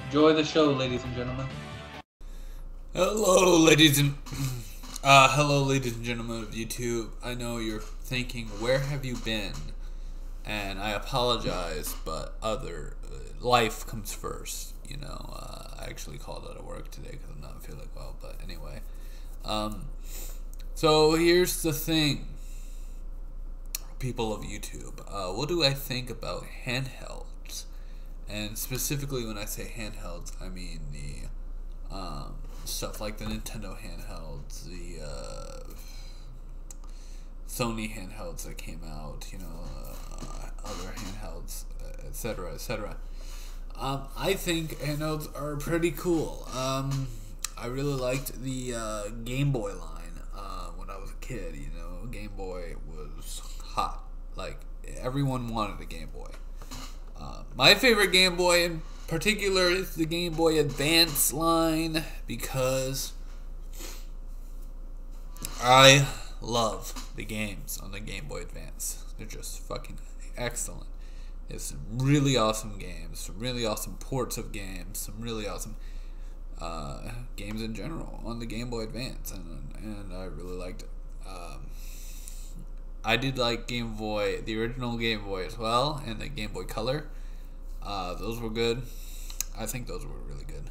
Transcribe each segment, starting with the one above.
Enjoy the show, ladies and gentlemen. Hello, ladies and gentlemen of YouTube. I know you're thinking, where have you been? And I apologize, but life comes first. I actually called out of work today because I'm not feeling well. But anyway, so here's the thing, people of YouTube. What do I think about handhelds? And specifically, when I say handhelds, I mean the stuff like the Nintendo handhelds, the Sony handhelds that came out, other handhelds, etc., etc. I think handhelds are pretty cool. I really liked the Game Boy line when I was a kid. Game Boy was hot. Like, everyone wanted a Game Boy. My favorite Game Boy in particular is the Game Boy Advance line because I love the games on the Game Boy Advance. They're just fucking excellent. There's some really awesome games, some really awesome ports of games, some really awesome games in general on the Game Boy Advance, and I really liked it. I did like Game Boy, the original Game Boy as well, and the Game Boy Color. Those were good. I think those were really good.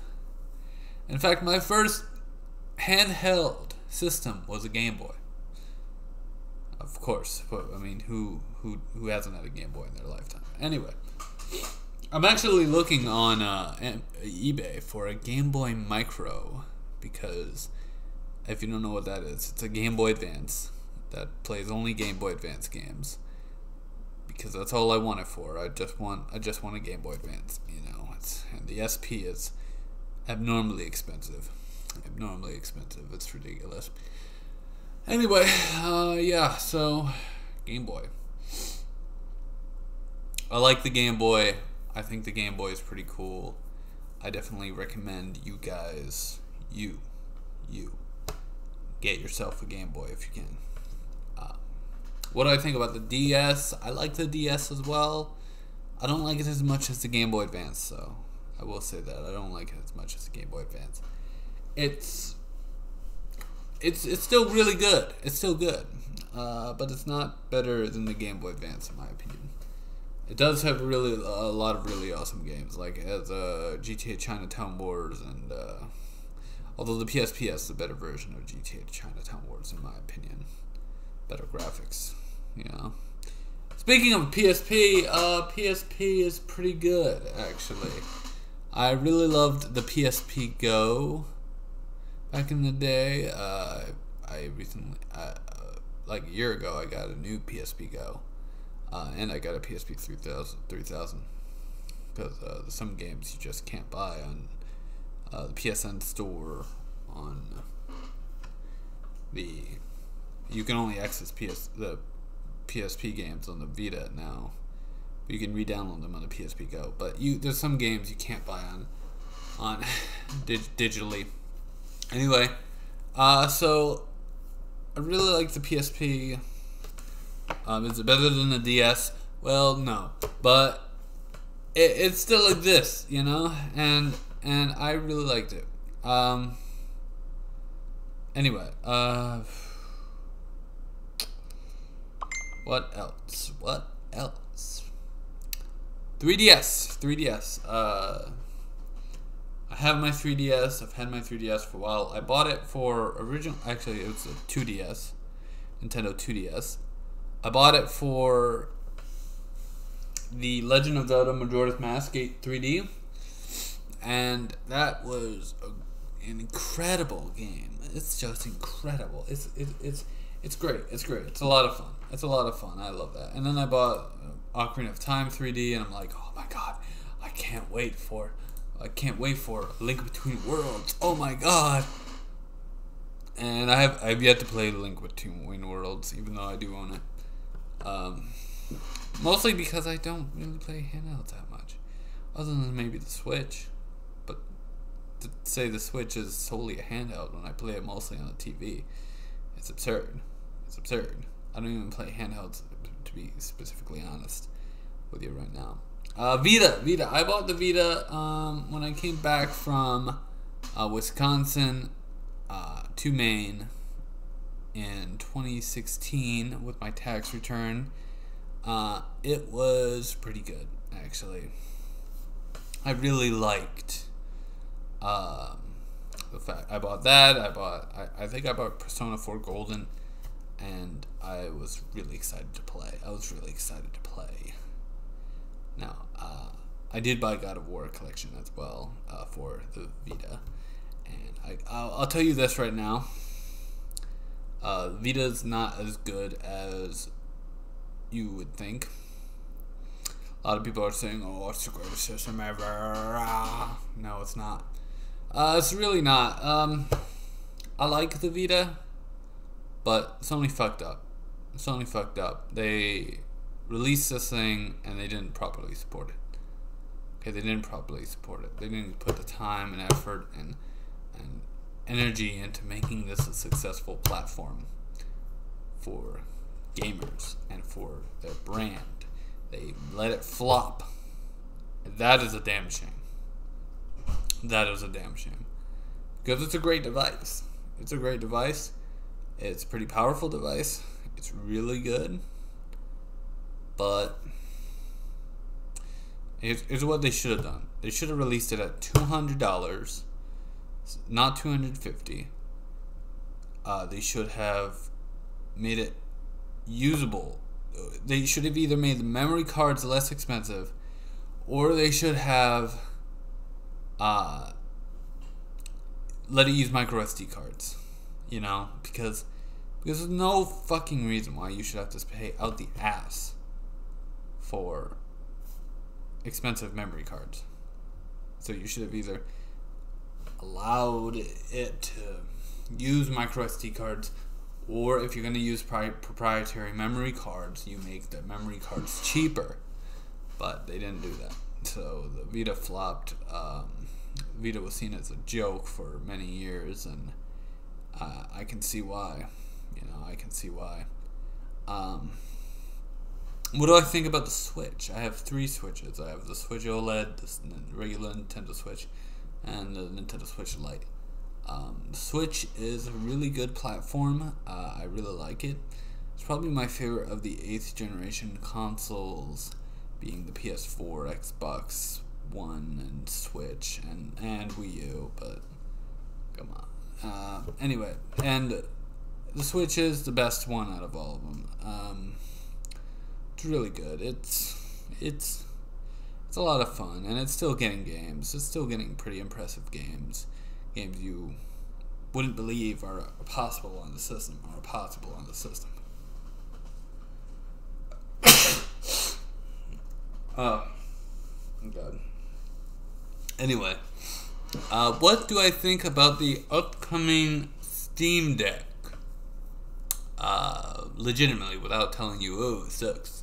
In fact, my first handheld system was a Game Boy. Of course, but I mean, who hasn't had a Game Boy in their lifetime? Anyway, I'm actually looking on eBay for a Game Boy Micro because if you don't know what that is, it's a Game Boy Advance that plays only Game Boy Advance games. Because that's all I want it for. I just want a Game Boy Advance. And the SP is abnormally expensive. It's ridiculous. Anyway, yeah. So, Game Boy. I like the Game Boy. I think the Game Boy is pretty cool. I definitely recommend you guys, you get yourself a Game Boy if you can. What do I think about the DS? I like the DS as well. I don't like it as much as the Game Boy Advance, so I will say that. I don't like it as much as the Game Boy Advance. It's still really good. It's still good. But it's not better than the Game Boy Advance, in my opinion. It does have a lot of really awesome games, like it has GTA Chinatown Wars, and although the PSP has the better version of GTA Chinatown Wars, in my opinion. Better graphics. Speaking of PSP, PSP is pretty good, actually. I really loved the PSP Go back in the day. I recently, like a year ago, I got a new PSP Go, and I got a PSP 3000 because some games you just can't buy on the PSN store. You can only access the PSP games on the Vita now. You can re-download them on the PSP Go, but there's some games you can't buy on digitally. Anyway, so I really like the PSP. Is it better than the DS? Well, no, but it still exists, and I really liked it. Anyway, what else? 3DS. I have my 3DS. I've had my 3DS for a while. I bought it for actually it was a 2DS, Nintendo 2DS. I bought it for the Legend of Zelda Majora's Mask 3D, and that was an incredible game. It's just incredible. It's great. It's a lot of fun. I love that. And then I bought Ocarina of Time 3D, and I'm like, oh my god, I can't wait for Link Between Worlds. Oh my god. And I've yet to play Link Between Worlds, even though I do own it. Mostly because I don't really play handhelds that much, other than maybe the Switch. But to say the Switch is solely a handheld when I play it mostly on the TV, it's absurd. I don't even play handhelds, to be specifically honest with you right now. Vita. I bought the Vita when I came back from Wisconsin to Maine in 2016 with my tax return. It was pretty good, actually. I really liked the fact I bought that. I think I bought Persona 4 Golden, and I was really excited to play. Now, I did buy God of War Collection as well for the Vita, and I'll tell you this right now. Vita's not as good as you would think. A lot of people are saying, "Oh, it's the greatest system ever." No, it's not. It's really not. I like the Vita, but Sony fucked up. They released this thing and they didn't properly support it. Okay, they didn't put the time and effort and energy into making this a successful platform for gamers and for their brand. They let it flop. That is a damn shame. Because it's a great device. It's a pretty powerful device. It's really good. But it's what they should have done. They should have released it at $200, not $250. They should have made it usable. They should have either made the memory cards less expensive, or they should have let it use micro SD cards. You know, because there's no fucking reason why you should have to pay out the ass for expensive memory cards. So you should have either allowed it to use micro SD cards, or if you're going to use proprietary memory cards, you make the memory cards cheaper. But they didn't do that. So the Vita flopped. Vita was seen as a joke for many years, and I can see why. What do I think about the Switch? I have 3 Switches. I have the Switch OLED, the regular Nintendo Switch, and the Nintendo Switch Lite. The Switch is a really good platform. I really like it. It's probably my favorite of the 8th generation consoles, being the PS4, Xbox One, and Switch, and Wii U, but come on. Anyway, and the Switch is the best one out of all of them. It's really good. It's a lot of fun, and it's still getting games. It's still getting pretty impressive games. Games you wouldn't believe are possible on the system. Oh, God. Anyway, what do I think about the upcoming Steam Deck? Legitimately, without telling you, oh, it sucks.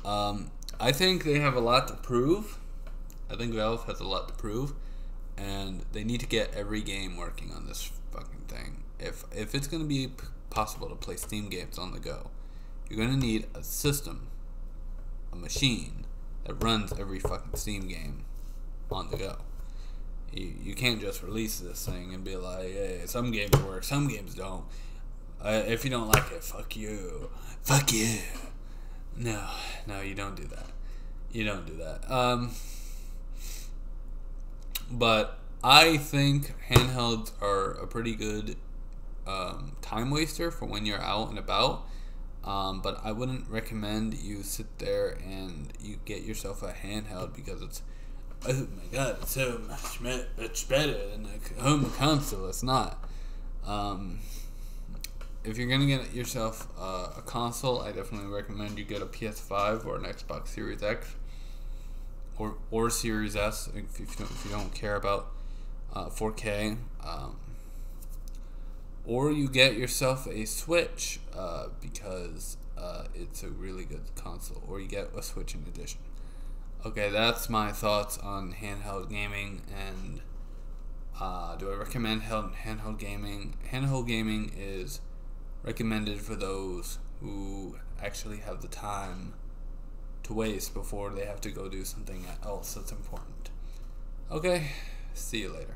I think they have a lot to prove. I think Valve has a lot to prove, and they need to get every game working on this fucking thing. If it's going to be possible to play Steam games on the go, you're going to need a system, a machine that runs every fucking Steam game on the go. You can't just release this thing and be like, hey, some games work, some games don't. If you don't like it, fuck you. No, you don't do that. But I think handhelds are a pretty good time waster for when you're out and about. But I wouldn't recommend you sit there and you get yourself a handheld because it's, oh my god, it's so much better than a home console. It's not. If you're gonna get yourself a console, I definitely recommend you get a PS5 or an Xbox Series X or Series S if you don't care about 4K. Or you get yourself a Switch because it's a really good console, or you get a Switch in addition. Okay, that's my thoughts on handheld gaming. And do I recommend handheld gaming? Handheld gaming is recommended for those who actually have the time to waste before they have to go do something else that's important. Okay, see you later.